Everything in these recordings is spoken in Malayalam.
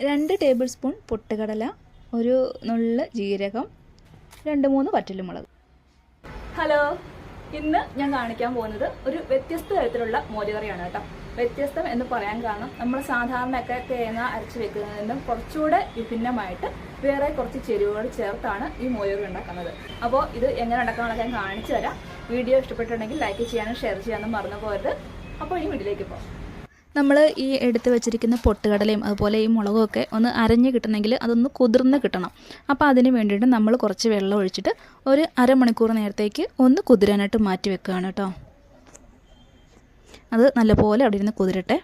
2 ടേബിൾ സ്പൂൺ പൊട്ടുകടല, ഒരു നുള്ള് ജീരകം, 2-3 വറ്റൽമുളക്. ഹലോ, ഇന്ന് ഞാൻ കാണിക്കാൻ പോകുന്നത് ഒരു വ്യത്യസ്ത തരത്തിലുള്ള മോരുകറിയാണ് കേട്ടോ. വ്യത്യസ്തം എന്ന് പറയാൻ കാരണം നമ്മൾ സാധാരണയൊക്കെ തേങ്ങ അരച്ച് വെക്കുന്നതിൽ നിന്നും കുറച്ചുകൂടെ വിഭിന്നമായിട്ട് വേറെ കുറച്ച് ചേരുവകൾ ചേർത്താണ് ഈ മോരുകറി ഉണ്ടാക്കുന്നത്. അപ്പോൾ ഇത് എങ്ങനെ ഉണ്ടാക്കാമെന്നൊക്കെ ഞാൻ കാണിച്ചു തരാം. വീഡിയോ ഇഷ്ടപ്പെട്ടിട്ടുണ്ടെങ്കിൽ ലൈക്ക് ചെയ്യാനും ഷെയർ ചെയ്യാനും മറന്നു പോകരുത്. അപ്പോൾ ഈ വീഡിയോയിലേക്ക് പോകാം. നമ്മൾ ഈ എടുത്ത് വെച്ചിരിക്കുന്ന പൊട്ടുകടലയും അതുപോലെ ഈ മുളകും ഒക്കെ ഒന്ന് അരഞ്ഞ് കിട്ടണമെങ്കിൽ അതൊന്ന് കുതിർന്ന് കിട്ടണം. അപ്പോൾ അതിന് വേണ്ടിയിട്ട് നമ്മൾ കുറച്ച് വെള്ളം ഒഴിച്ചിട്ട് ഒരു അരമണിക്കൂർ നേരത്തേക്ക് ഒന്ന് കുതിരാനായിട്ട് മാറ്റി വെക്കുകയാണ് കേട്ടോ. അത് നല്ലപോലെ അവിടെ ഇരുന്ന് കുതിരട്ടെ.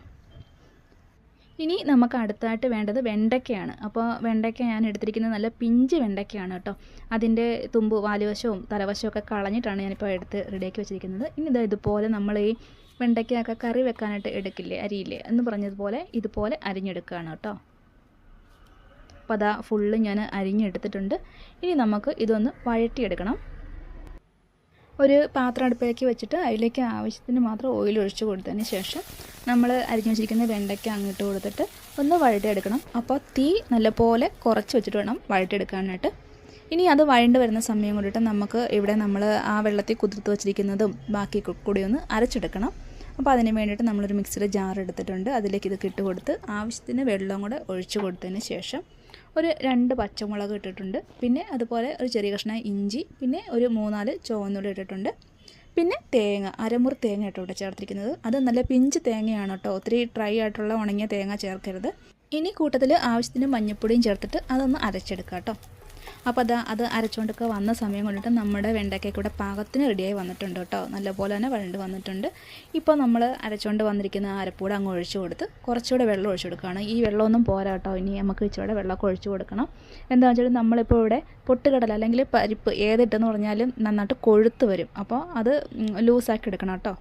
ഇനി നമുക്ക് അടുത്തായിട്ട് വേണ്ടത് വെണ്ടയ്ക്കയാണ്. അപ്പോൾ വെണ്ടയ്ക്ക ഞാൻ എടുത്തിരിക്കുന്നത് നല്ല പിഞ്ച് വെണ്ടയ്ക്കയാണ് കേട്ടോ. അതിൻ്റെ തുമ്പ് വാലുവശവും തലവശവും ഒക്കെ കളഞ്ഞിട്ടാണ് ഞാനിപ്പോൾ എടുത്ത് റെഡിയാക്കി വെച്ചിരിക്കുന്നത്. ഇനി ഇതുപോലെ നമ്മൾ ഈ വെണ്ടയ്ക്കൊക്കെ കറി വെക്കാനായിട്ട് എടുക്കില്ലേ, അരിയില്ലേ എന്ന് പറഞ്ഞതുപോലെ ഇതുപോലെ അരിഞ്ഞെടുക്കുകയാണ് കേട്ടോ. അപ്പോൾ അതാ ഫുള്ള് ഞാൻ അരിഞ്ഞെടുത്തിട്ടുണ്ട്. ഇനി നമുക്ക് ഇതൊന്ന് വഴറ്റിയെടുക്കണം. ഒരു പാത്രം അടുപ്പിലേക്ക് വെച്ചിട്ട് അതിലേക്ക് ആവശ്യത്തിന് മാത്രം ഓയിൽ ഒഴിച്ച് കൊടുത്തതിന് ശേഷം നമ്മൾ അരിഞ്ഞു വെച്ചിരിക്കുന്ന വെണ്ടയ്ക്ക അങ്ങോട്ട് കൊടുത്തിട്ട് ഒന്ന് വഴറ്റിയെടുക്കണം. അപ്പോൾ തീ നല്ലപോലെ കുറച്ച് വെച്ചിട്ട് വേണം വഴറ്റിയെടുക്കാനായിട്ട്. ഇനി അത് വഴണ്ട് വരുന്ന സമയം കൊണ്ടിട്ട് നമുക്ക് ഇവിടെ നമ്മൾ ആ വെള്ളത്തിൽ കുതിർത്ത് വെച്ചിരിക്കുന്നതും ബാക്കി കൂടി ഒന്ന് അരച്ചെടുക്കണം. അപ്പോൾ അതിന് വേണ്ടിയിട്ട് നമ്മളൊരു മിക്സിയുടെ ജാർ എടുത്തിട്ടുണ്ട്. അതിലേക്ക് ഇത് ഇട്ട് കൊടുത്ത് ആവശ്യത്തിന് വെള്ളം കൂടെ ഒഴിച്ച് കൊടുത്തതിന് ശേഷം ഒരു 2 പച്ചമുളക് ഇട്ടിട്ടുണ്ട്. പിന്നെ അതുപോലെ ഒരു ചെറിയ കഷ്ണം ഇഞ്ചി, പിന്നെ ഒരു 3-4 ചുവന്നുള്ളി ഇട്ടിട്ടുണ്ട്. പിന്നെ തേങ്ങ, അരമുറി തേങ്ങ കേട്ടോ ഇവിടെ ചേർത്തിരിക്കുന്നത്. അത് നല്ല പിഞ്ച് തേങ്ങയാണ് കേട്ടോ, ഒത്തിരി ഡ്രൈ ആയിട്ടുള്ള ഉണങ്ങിയ തേങ്ങ ചേർക്കരുത്. ഇനി കൂട്ടത്തിൽ ആവശ്യത്തിന് മഞ്ഞൾപ്പൊടിയും ചേർത്തിട്ട് അതൊന്ന് അരച്ചെടുക്കാം കേട്ടോ. അപ്പോൾ അത് അരച്ചുകൊണ്ടൊക്കെ വന്ന സമയം കൊണ്ടിട്ട് നമ്മുടെ വെണ്ടയ്ക്കൊക്കെ ഇവിടെ പാകത്തിന് റെഡിയായി വന്നിട്ടുണ്ട് കേട്ടോ. നല്ലപോലെ തന്നെ വഴണ്ട് വന്നിട്ടുണ്ട്. ഇപ്പോൾ നമ്മൾ അരച്ചുകൊണ്ട് വന്നിരിക്കുന്ന അരപ്പൂടെ അങ്ങ് ഒഴിച്ചു കൊടുത്ത് കുറച്ചുകൂടെ വെള്ളം ഒഴിച്ചു കൊടുക്കുകയാണ്. ഈ വെള്ളമൊന്നും പോരാ കേട്ടോ, ഇനി നമുക്ക് ഇച്ചിരി വെള്ളമൊക്കെ ഒഴിച്ചു കൊടുക്കണം. എന്താണെന്ന് വെച്ചാൽ നമ്മളിപ്പോൾ ഇവിടെ പൊട്ടുകടല അല്ലെങ്കിൽ പരിപ്പ് ഏതിട്ടെന്ന് പറഞ്ഞാലും നന്നായിട്ട് കൊഴുത്ത് വരും. അപ്പോൾ അത് ലൂസാക്കി എടുക്കണം കേട്ടോ.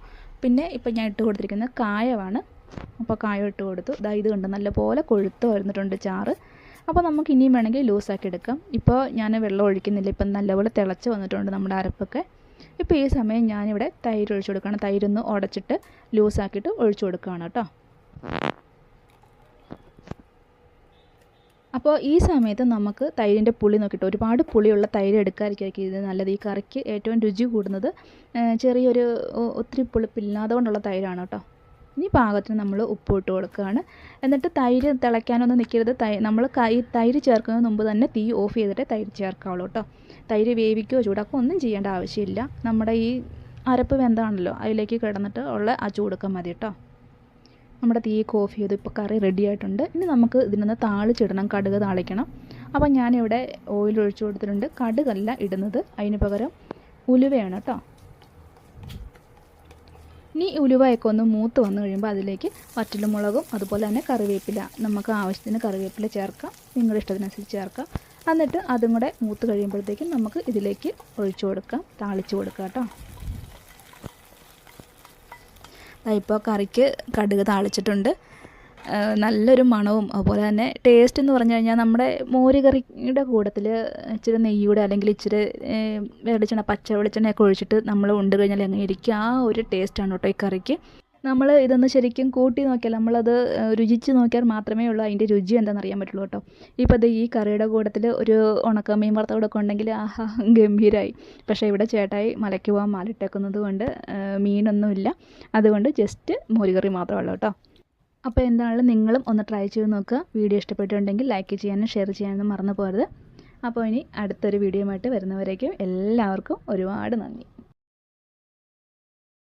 പിന്നെ ഇപ്പോൾ ഞാൻ ഇട്ട് കൊടുത്തിരിക്കുന്നത് കായമാണ്. അപ്പോൾ കായം ഇട്ട് കൊടുത്തു. ഇത് കണ്ട് നല്ലപോലെ കൊഴുത്ത് വരുന്നിട്ടുണ്ട് ചാറ്. അപ്പോൾ നമുക്ക് ഇനിയും വേണമെങ്കിൽ ലൂസാക്കി എടുക്കാം. ഇപ്പോൾ ഞാൻ വെള്ളം ഒഴിക്കുന്നില്ല. ഇപ്പം നല്ലപോലെ തിളച്ച് വന്നിട്ടുണ്ട് നമ്മുടെ അരപ്പൊക്കെ. ഇപ്പോൾ ഈ സമയം ഞാനിവിടെ തൈര് ഒഴിച്ചു കൊടുക്കുകയാണ്. തൈരൊന്ന് ഉടച്ചിട്ട് ലൂസാക്കിയിട്ട് ഒഴിച്ചു കൊടുക്കുകയാണ് കേട്ടോ. അപ്പോൾ ഈ സമയത്ത് നമുക്ക് തൈരിൻ്റെ പുളി നോക്കിയിട്ട് ഒരുപാട് പുളിയുള്ള തൈര് എടുക്കാതിരിക്കും ഇത് നല്ലത്. ഈ കറിക്ക് ഏറ്റവും രുചി കൂടുന്നത് ചെറിയൊരു ഒത്തിരി പുളിപ്പില്ലാതെ കൊണ്ടുള്ള തൈരാണ് കേട്ടോ. ഇനി പാകത്തിന് നമ്മൾ ഉപ്പ് ഇട്ട് കൊടുക്കുകയാണ്. എന്നിട്ട് തൈര് തിളയ്ക്കാനൊന്നും നിൽക്കരുത്. നമ്മൾ തൈര് ചേർക്കുന്നതിന് മുമ്പ് തന്നെ തീ ഓഫ് ചെയ്തിട്ട് തൈര് ചേർക്കാവുള്ളൂ കേട്ടോ. തൈര് വേവിക്കുകയോ ചൂടാക്കുകയോ ഒന്നും ചെയ്യേണ്ട ആവശ്യമില്ല. നമ്മുടെ ഈ അരപ്പ് വെന്താണല്ലോ, അതിലേക്ക് കിടന്നിട്ട് ഉള്ള ആ ചൂടൊക്കെ മതി കേട്ടോ. നമ്മുടെ തീയൊക്കെ ഓഫ് ചെയ്തു. ഇപ്പോൾ കറി റെഡി ആയിട്ടുണ്ട്. ഇനി നമുക്ക് ഇതിനൊന്ന് താളിച്ചിടണം, കടുക് താളിക്കണം. അപ്പോൾ ഞാനിവിടെ ഓയിൽ ഒഴിച്ചു കൊടുത്തിട്ടുണ്ട്. കടുകല്ല ഇടുന്നത്, അതിന് പകരം ഉലുവയാണ് കേട്ടോ. ഇനി ഉലുവയൊക്കെ ഒന്ന് മൂത്ത് വന്നു കഴിയുമ്പോൾ അതിലേക്ക് വറ്റൽമുളകും അതുപോലെ തന്നെ കറിവേപ്പില, നമുക്ക് ആവശ്യത്തിന് കറിവേപ്പില ചേർക്കാം, നിങ്ങളുടെ ഇഷ്ടത്തിനനുസരിച്ച് ചേർക്കാം. എന്നിട്ട് അതും കൂടെ മൂത്ത് കഴിയുമ്പോഴത്തേക്കും നമുക്ക് ഇതിലേക്ക് ഒഴിച്ചു കൊടുക്കാം, താളിച്ച് കൊടുക്കാം കേട്ടോ. ഇപ്പോൾ കറിക്ക് കടുക് താളിച്ചിട്ടുണ്ട്. നല്ലൊരു മണവും അതുപോലെ തന്നെ ടേസ്റ്റ് എന്ന് പറഞ്ഞു കഴിഞ്ഞാൽ നമ്മുടെ മോരുകറിയുടെ കൂട്ടത്തിൽ ഇച്ചിരി നെയ്യൂടെ അല്ലെങ്കിൽ ഇച്ചിരി വെളിച്ചെണ്ണ, പച്ച വെളിച്ചെണ്ണയൊക്കെ ഒഴിച്ചിട്ട് നമ്മൾ ഉണ്ട് കഴിഞ്ഞാൽ എങ്ങനെ ഇരിക്കും, ആ ഒരു ടേസ്റ്റാണ് കേട്ടോ ഈ കറിക്ക്. നമ്മൾ ഇതൊന്ന് ശരിക്കും കൂട്ടി നോക്കിയാൽ, നമ്മളത് രുചിച്ച് നോക്കിയാൽ മാത്രമേ ഉള്ളൂ അതിൻ്റെ രുചി എന്താണെന്ന് അറിയാൻ പറ്റുള്ളൂ കേട്ടോ. ഇപ്പോൾ അത് ഈ കറിയുടെ കൂട്ടത്തിൽ ഒരു ഉണക്കമീൻ വറുത്തതൊക്കെ ഉണ്ടെങ്കിൽ ആഹാ ഗംഭീരമായി. പക്ഷേ ഇവിടെ ചേട്ടായി മലയ്ക്ക് പോകാൻ മാലിട്ടേക്കുന്നത് കൊണ്ട് മീനൊന്നുമില്ല, അതുകൊണ്ട് ജസ്റ്റ് മോരുകറി മാത്രമേ ഉള്ളൂ കേട്ടോ. അപ്പോൾ എന്താണെങ്കിലും നിങ്ങളും ഒന്ന് ട്രൈ ചെയ്ത് നോക്കുക. വീഡിയോ ഇഷ്ടപ്പെട്ടിട്ടുണ്ടെങ്കിൽ ലൈക്ക് ചെയ്യാനും ഷെയർ ചെയ്യാനും മറന്നു പോകരുത്. അപ്പോൾ ഇനി അടുത്തൊരു വീഡിയോയുമായിട്ട് വരുന്നവരേക്കും എല്ലാവർക്കും ഒരുപാട് നന്ദി.